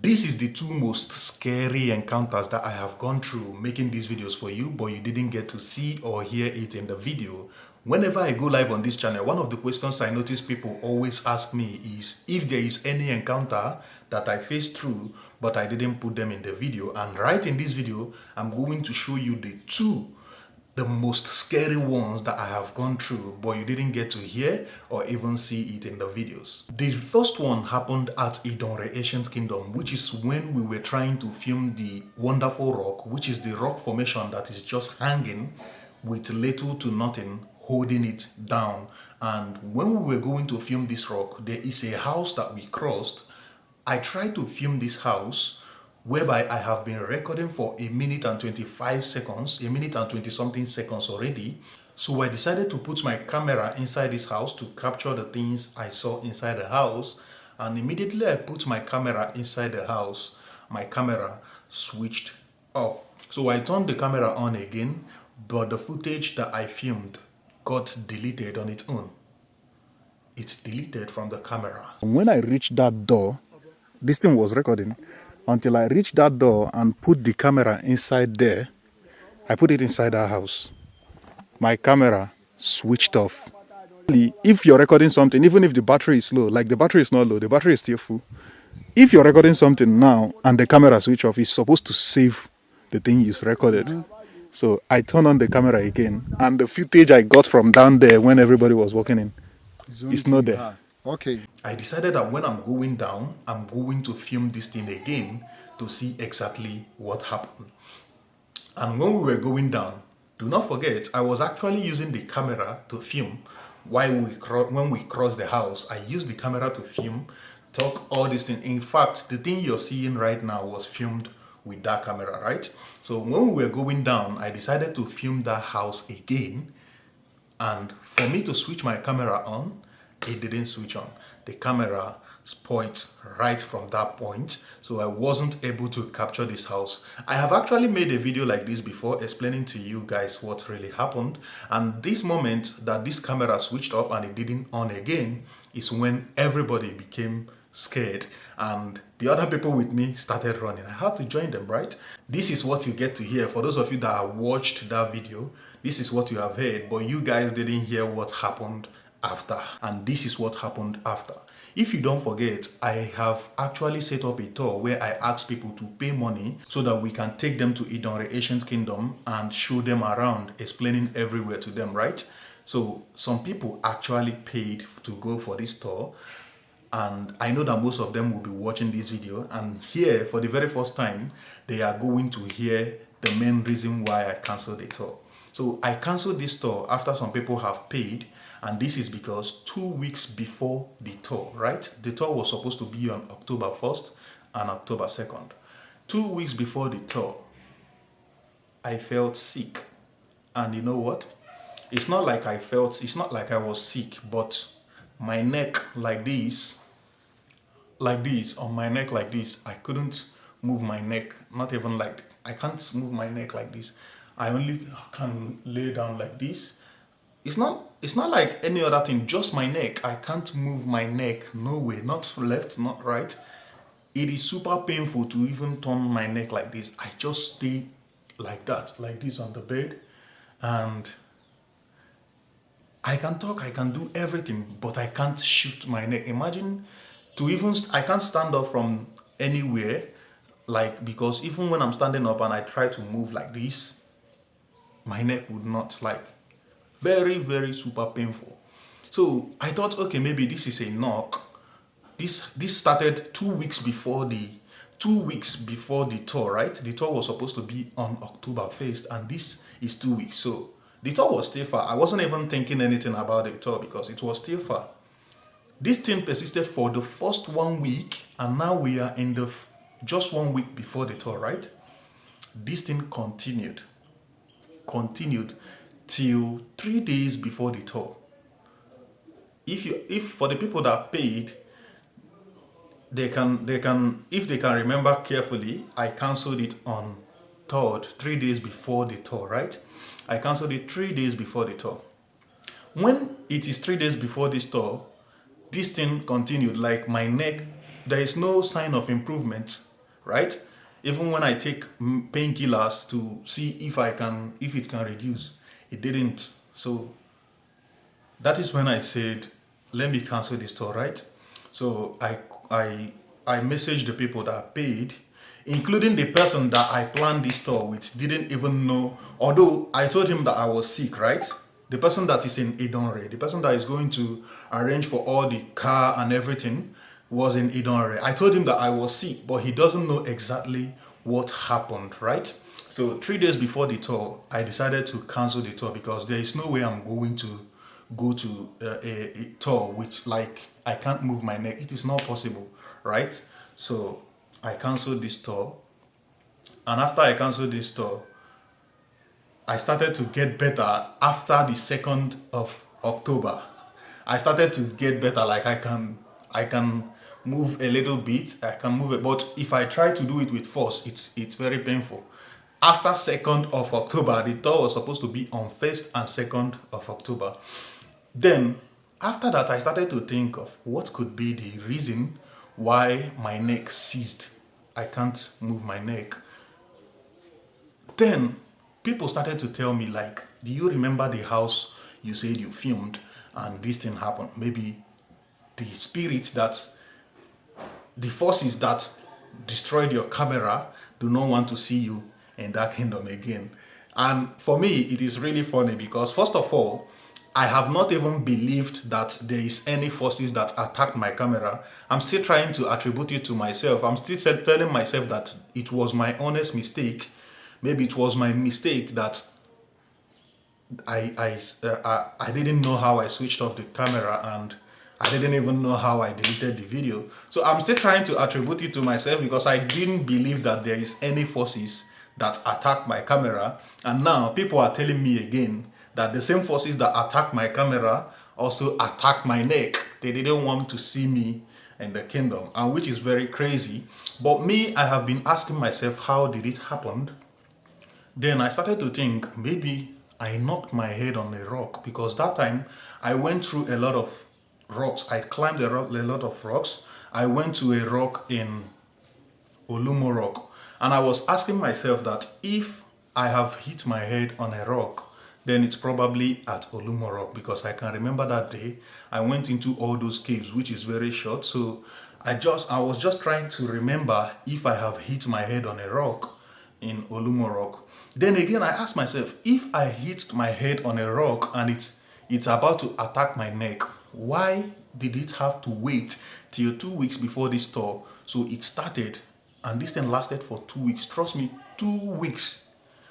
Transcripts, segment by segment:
This is the two most scary encounters that I have gone through making these videos for you, but you didn't get to see or hear it in the video. Whenever I go live on this channel, one of the questions I notice people always ask me is if there is any encounter that I faced through, but I didn't put them in the video. And right in this video, I'm going to show you the most scary ones that I have gone through, but you didn't get to hear or even see it in the videos. The first one happened at Idonre Ancient Kingdom, which is when we were trying to film the wonderful rock, which is the rock formation that is just hanging with little to nothing holding it down. And when we were going to film this rock, there is a house that we crossed. I tried to film this house, whereby I have been recording for 1 minute and 25 seconds, 1 minute and 20 something seconds already. So I decided to put my camera inside this house to capture the things I saw inside the house. And immediately I put my camera inside the house, my camera switched off. So I turned the camera on again, but the footage that I filmed got deleted on its own. It's deleted from the camera. When I reached that door, this thing was recording until I reached that door and put the camera inside there. I put it inside our house. My camera switched off. If you're recording something, even if the battery is low, like the battery is not low, the battery is still full. If you're recording something now and the camera switch off, it's supposed to save the thing you recorded. So I turned on the camera again, and the footage I got from down there when everybody was walking in, it's not there. Okay. I decided that when I'm going down, I'm going to film this thing again to see exactly what happened. And when we were going down, do not forget, I was actually using the camera to film. When we crossed the house, I used the camera to film, talk all these things. In fact, the thing you're seeing right now was filmed with that camera, right? So when we were going down, I decided to film that house again. And for me to switch my camera on, it didn't switch on. The camera spoiled right from that point, so I wasn't able to capture this house. I have actually made a video like this before explaining to you guys what really happened, and this moment that this camera switched off and it didn't on again is when everybody became scared and the other people with me started running. I had to join them, right? This is what you get to hear. For those of you that have watched that video, this is what you have heard, but you guys didn't hear what happened after. And this is what happened after. If you don't forget, I have actually set up a tour where I ask people to pay money so that we can take them to Idonre Ancient Kingdom and show them around, explaining everywhere to them, right? So some people actually paid to go for this tour, and I know that most of them will be watching this video, and here for the very first time they are going to hear the main reason why I canceled the tour. So I canceled this tour after some people have paid, and this is because 2 weeks before the tour, right? The tour was supposed to be on October 1st and October 2nd. 2 weeks before the tour, I felt sick. And you know what? It's not like I was sick, but my neck like this, on my neck like this, I couldn't move my neck, not even like, I can't move my neck like this. I only can lay down like this. It's not like any other thing, just my neck. I can't move my neck, no way, not left, not right. It is super painful to even turn my neck like this. I just stay like that, like this on the bed, and I can talk, I can do everything, but I can't shift my neck. Imagine I can't stand up from anywhere, like, because even when I'm standing up and I try to move like this, my neck would not, like, very, very super painful. So I thought, okay, maybe this is a knock. This started 2 weeks before the 2 weeks before the tour, right? The tour was supposed to be on October 1st, and this is 2 weeks. So the tour was still far. I wasn't even thinking anything about the tour because it was still far. This thing persisted for the first 1 week, and now we are in the just 1 week before the tour, right? This thing continued till 3 days before the tour. If for the people that paid, they can if they can remember carefully, I canceled it on 3rd, 3 days before the tour, right? I canceled it 3 days before the tour. When it is 3 days before this tour, this thing continued, like my neck, there is no sign of improvement. right? Even when I take painkillers to see if it can reduce, it didn't. So that is when I said, let me cancel the store, right? So I I messaged the people that paid, including the person that I planned this store with, didn't even know. Although I told him that I was sick, right? The person that is in Idonre, the person that is going to arrange for all the car and everything, was in Idonre. I told him that I was sick, but he doesn't know exactly what happened, right? So 3 days before the tour, I decided to cancel the tour because there is no way I'm going to go to a tour which, like, I can't move my neck. It is not possible, right? So I canceled this tour, and after I canceled this tour, I started to get better after the 2nd of October. I started to get better. Like, I can move a little bit. I can move it, but if I try to do it with force, it's very painful. After 2nd of October, the tour was supposed to be on 1st and 2nd of October. Then after that, I started to think of what could be the reason why my neck seized. I can't move my neck. Then people started to tell me, like, do you remember the house you said you filmed and this thing happened? Maybe the spirit that, the forces that destroyed your camera do not want to see you in that kingdom again. And for me, it is really funny because, first of all, I have not even believed that there is any forces that attacked my camera. I'm still trying to attribute it to myself. I'm still telling myself that it was my honest mistake. Maybe it was my mistake that I didn't know how I switched off the camera, and I didn't even know how I deleted the video. So I'm still trying to attribute it to myself because I didn't believe that there is any forces that attacked my camera. And now people are telling me again that the same forces that attacked my camera also attacked my neck. They didn't want to see me in the kingdom, and which is very crazy. But me, I have been asking myself, how did it happen? Then I started to think maybe I knocked my head on a rock, because that time I went through a lot of rocks. I climbed a lot of rocks. I went to a rock in Olumo Rock, and I was asking myself that if I have hit my head on a rock, then it's probably at Olumo Rock, because I can remember that day I went into all those caves, which is very short. So I was just trying to remember if I have hit my head on a rock in Olumo Rock. Then again, I asked myself, if I hit my head on a rock and it's about to attack my neck, why did it have to wait till 2 weeks before this tour? So it started, and this thing lasted for 2 weeks. Trust me, 2 weeks,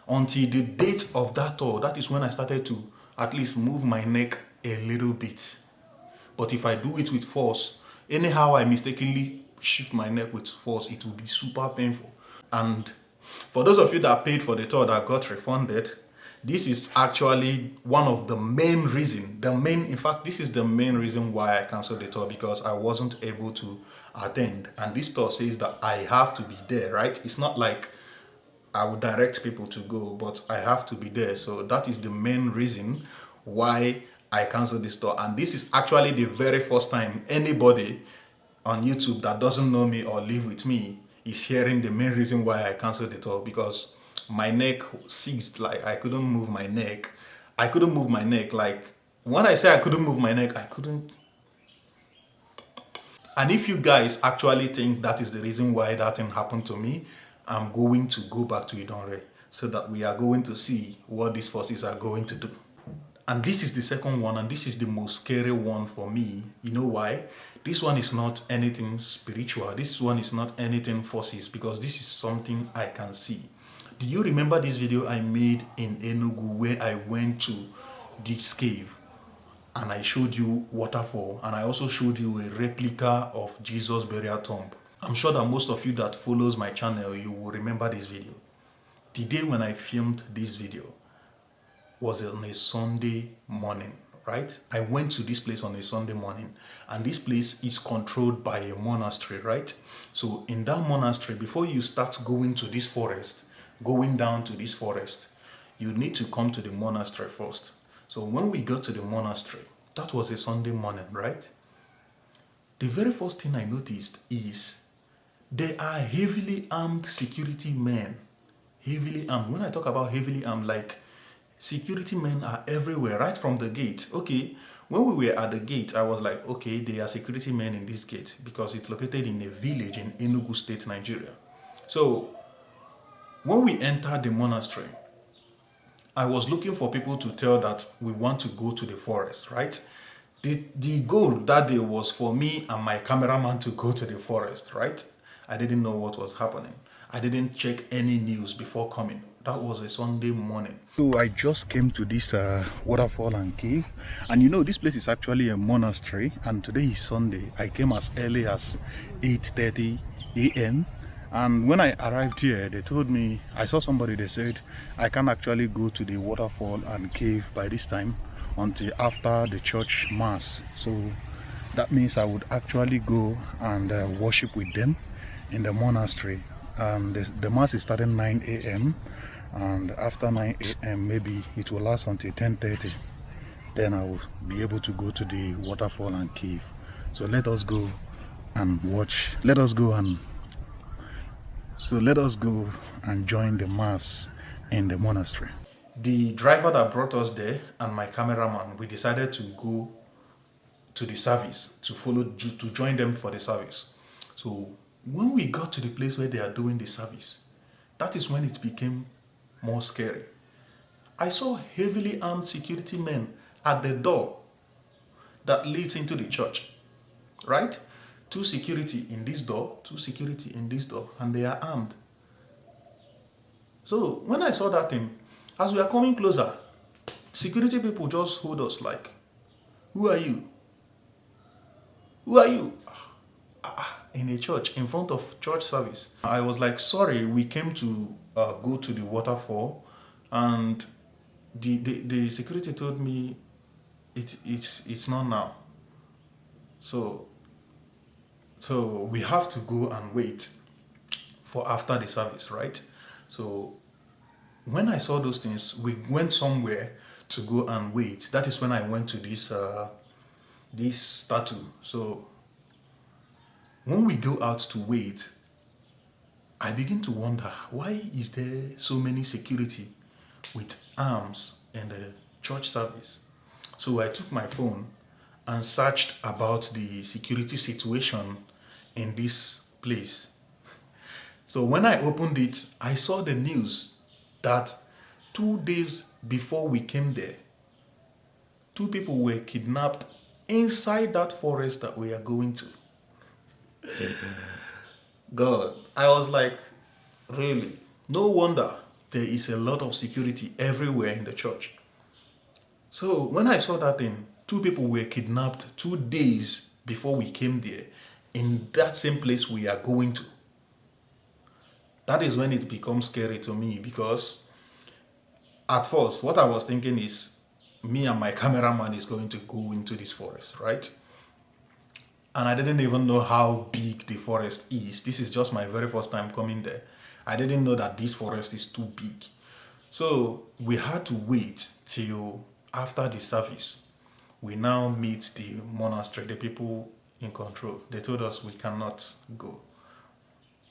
until the date of that tour. That is when I started to at least move my neck a little bit. But if I do it with force, anyhow I mistakenly shift my neck with force, it will be super painful. And for those of you that paid for the tour that got refunded, this is actually one of the main reason, in fact, this is the main reason why I canceled the tour, because I wasn't able to attend. And this tour says that I have to be there, right? It's not like I would direct people to go, but I have to be there. So that is the main reason why I canceled this tour. And this is actually the very first time anybody on YouTube that doesn't know me or live with me is hearing the main reason why I canceled the tour, because my neck seized. Like, I couldn't move my neck. I couldn't move my neck. Like, when I say I couldn't move my neck, I couldn't. And if you guys actually think that is the reason why that thing happened to me, I'm going to go back to Idonre so that we are going to see what these forces are going to do. And this is the second one, and this is the most scary one for me. You know why? This one is not anything spiritual. This one is not anything forces, because this is something I can see. Do you remember this video I made in Enugu where I went to this cave and I showed you waterfall, and I also showed you a replica of Jesus' burial tomb? I'm sure that most of you that follows my channel, you will remember this video. The day when I filmed this video was on a Sunday morning, right? I went to this place on a Sunday morning, and this place is controlled by a monastery, right? So in that monastery, before you start going to this forest, going down to this forest, you need to come to the monastery first. So when we got to the monastery, that was a Sunday morning, right? The very first thing I noticed is There are heavily armed security men. Heavily armed. When I talk about heavily armed, like security men are everywhere, right from the gate. Okay, when we were at the gate, I was like, okay, there are security men in this gate because it's located in a village in Enugu State, Nigeria. So when we entered the monastery, I was looking for people to tell that we want to go to the forest, right? The goal that day was for me and my cameraman to go to the forest, right? I didn't know what was happening. I didn't check any news before coming. That was a Sunday morning. So I just came to this waterfall and cave. And you know, this place is actually a monastery. And today is Sunday. I came as early as 8:30 a.m. And when I arrived here, they told me, I saw somebody, they said, I can't actually go to the waterfall and cave by this time until after the church mass. So that means I would actually go and worship with them in the monastery. The mass is starting 9 a.m. and after 9 a.m. maybe it will last until 10:30. Then I will be able to go to the waterfall and cave. So let us go and watch. Let us go and join the mass in the monastery. The driver that brought us there and my cameraman, we decided to go to the service, to join them for the service. So when we got to the place where they are doing the service, that is when it became more scary. I saw heavily armed security men at the door that leads into the church, right? Two security in this door, two security in this door, and they are armed. So when I saw that thing, as we are coming closer, security people just hold us like, who are you? Who are you? In a church, in front of church service. I was like, sorry, we came to go to the waterfall, and the security told me it's not now. So we have to go and wait for after the service, right? So when I saw those things, we went somewhere to go and wait. That is when I went to this statue. So when we go out to wait, I begin to wonder, why is there so many security with arms in the church service? So I took my phone and searched about the security situation in this place. So when I opened it, I saw the news that 2 days before we came there, 2 people were kidnapped inside that forest that we are going to. God, I was like, really? No wonder there is a lot of security everywhere in the church. So when I saw that thing, 2 people were kidnapped 2 days before we came there in that same place we are going to. That is when it becomes scary to me, because at first what I was thinking is me and my cameraman is going to go into this forest, right? And I didn't even know how big the forest is. This is just my very first time coming there. I didn't know that this forest is too big. So we had to wait till after the service. We now meet the monastery, the people in control. They told us we cannot go.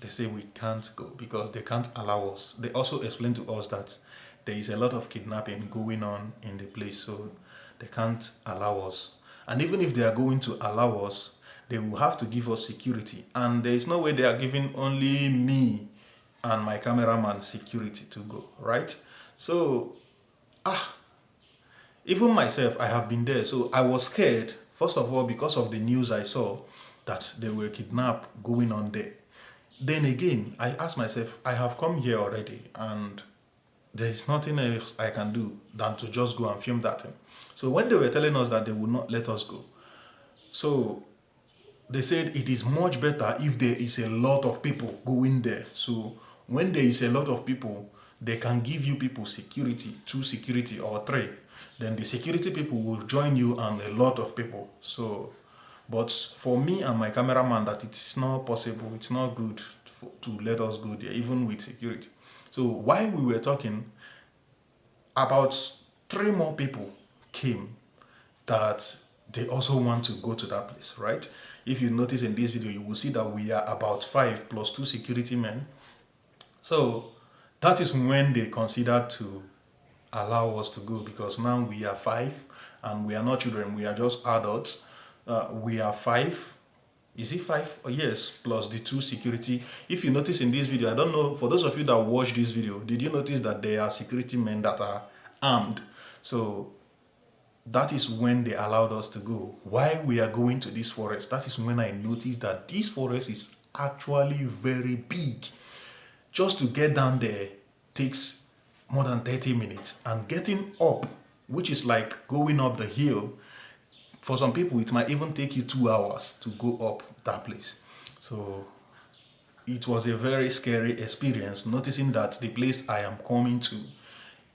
They say we can't go because they can't allow us. They also explained to us that there is a lot of kidnapping going on in the place, so they can't allow us. And even if they are going to allow us, they will have to give us security. And there is no way they are giving only me and my cameraman security to go, right? So, even myself, I have been there. So I was scared, first of all, because of the news I saw that they were kidnapped going on there. Then again, I asked myself, I have come here already and there is nothing else I can do than to just go and film that thing. So when they were telling us that they would not let us go, so they said it is much better if there is a lot of people going there. So when there is a lot of people, they can give you people security, 2 security or 3. Then the security people will join you and a lot of people. So, but for me and my cameraman, that it's not possible, it's not good to let us go there, even with security. So while we were talking, about 3 more people came that they also want to go to that place, right? If you notice in this video, you will see that we are about 5 plus 2 security men. So that is when they considered to allow us to go, because now we are 5 and we are not children, we are just adults. We are 5. Is it 5? Oh, yes, plus the 2 security. If you notice in this video, I don't know, for those of you that watch this video, did you notice that there are security men that are armed? So that is when they allowed us to go. While we are going to this forest, that is when I noticed that this forest is actually very big. Just to get down there takes more than 30 minutes, and getting up, which is like going up the hill, for some people it might even take you 2 hours to go up that place. So it was a very scary experience, noticing that the place I am coming to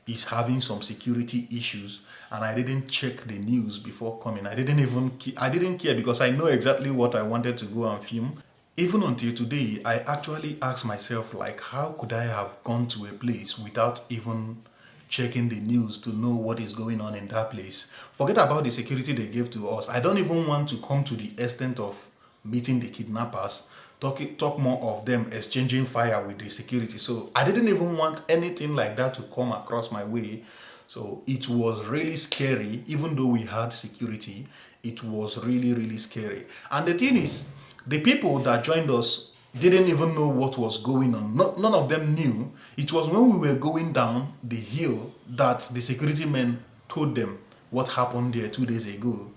is having some security issues, and I didn't check the news before coming. I didn't care, because I know exactly what I wanted to go and film. Even until today, I actually ask myself, like, how could I have gone to a place without even checking the news to know what is going on in that place? Forget about the security they gave to us. I don't even want to come to the extent of meeting the kidnappers, talk more of them exchanging fire with the security. So I didn't even want anything like that to come across my way. So it was really scary. Even though we had security, it was really, really scary. And the thing is, the people that joined us didn't even know what was going on. None of them knew. It was when we were going down the hill that the security men told them what happened there 2 days ago.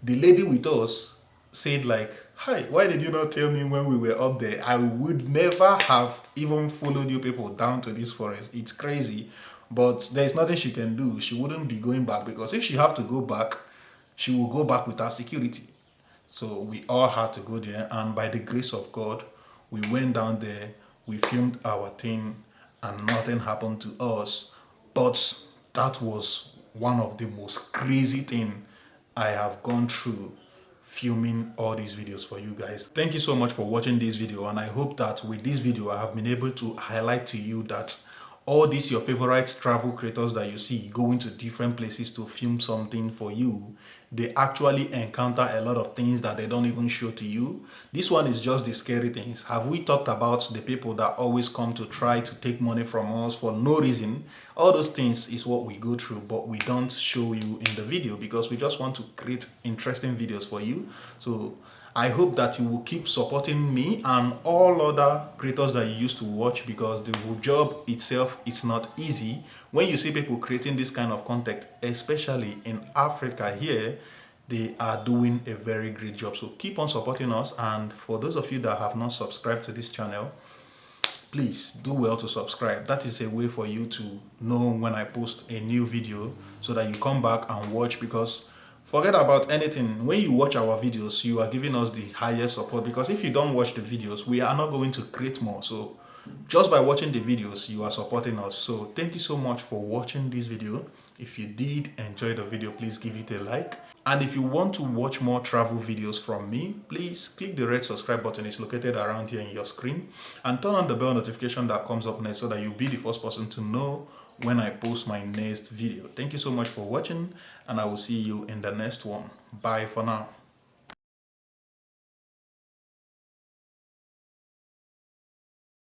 The lady with us said, like, "Hi, why did you not tell me when we were up there? I would never have even followed you people down to this forest." It's crazy, but there's nothing she can do. She wouldn't be going back, because if she have to go back, she will go back without security. So we all had to go there, and by the grace of God, we went down there, we filmed our thing, and nothing happened to us. But that was one of the most crazy things I have gone through filming all these videos for you guys. Thank you so much for watching this video, and I hope that with this video I have been able to highlight to you that all these your favorite travel creators that you see going to different places to film something for you, they actually encounter a lot of things that they don't even show to you. This one is just the scary things. Have we talked about the people that always come to try to take money from us for no reason? All those things is what we go through, but we don't show you in the video, because we just want to create interesting videos for you. So I hope that you will keep supporting me and all other creators that you used to watch, because the job itself is not easy. When you see people creating this kind of content, especially in Africa here, they are doing a very great job. So keep on supporting us. And for those of you that have not subscribed to this channel, please do well to subscribe. That is a way for you to know when I post a new video, so that you come back and watch. Because forget about anything, when you watch our videos, you are giving us the highest support, because if you don't watch the videos, we are not going to create more. So just by watching the videos, you are supporting us. So thank you so much for watching this video. If you did enjoy the video, please give it a like. And if you want to watch more travel videos from me, please click the red subscribe button. It's located around here in your screen, and turn on the bell notification that comes up next, so that you'll be the first person to know when I post my next video. Thank you so much for watching, and I will see you in the next one. Bye for now.